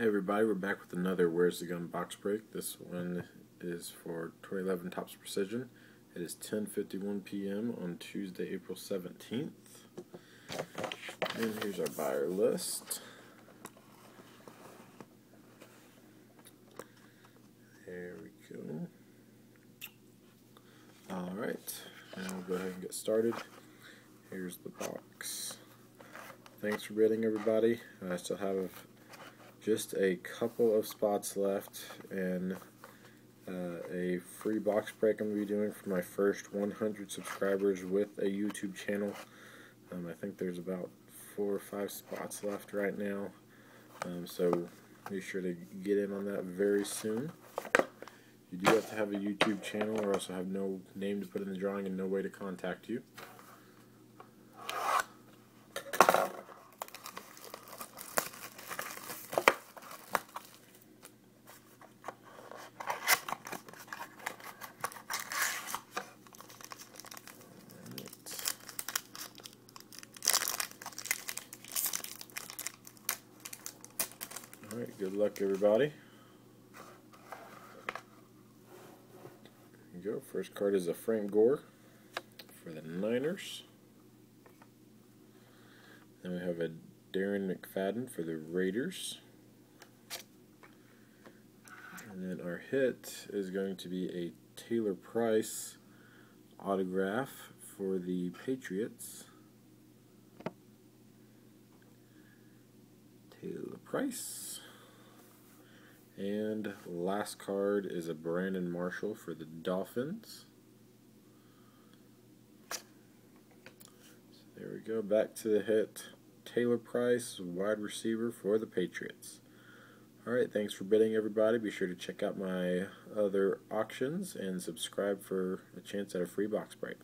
Hey everybody, we're back with another Where's the Gun box break. This one is for 2011 Topps Precision. It is 10:51 p.m. on Tuesday, April 17th. And here's our buyer list. There we go. Alright, now we'll go ahead and get started. Here's the box. Thanks for bidding, everybody. I still have just a couple of spots left, and a free box break I'm going to be doing for my first 100 subscribers with a YouTube channel. I think there's about 4 or 5 spots left right now, so be sure to get in on that very soon. You do have to have a YouTube channel or else I have no name to put in the drawing and no way to contact you. Alright, good luck everybody. Here you go. First card is a Frank Gore for the Niners. Then we have a Darren McFadden for the Raiders. And then our hit is going to be a Taylor Price autograph for the Patriots. Taylor Price. And last card is a Brandon Marshall for the Dolphins. So there we go, back to the hit. Taylor Price, wide receiver for the Patriots. Alright, thanks for bidding everybody. Be sure to check out my other auctions and subscribe for a chance at a free box break.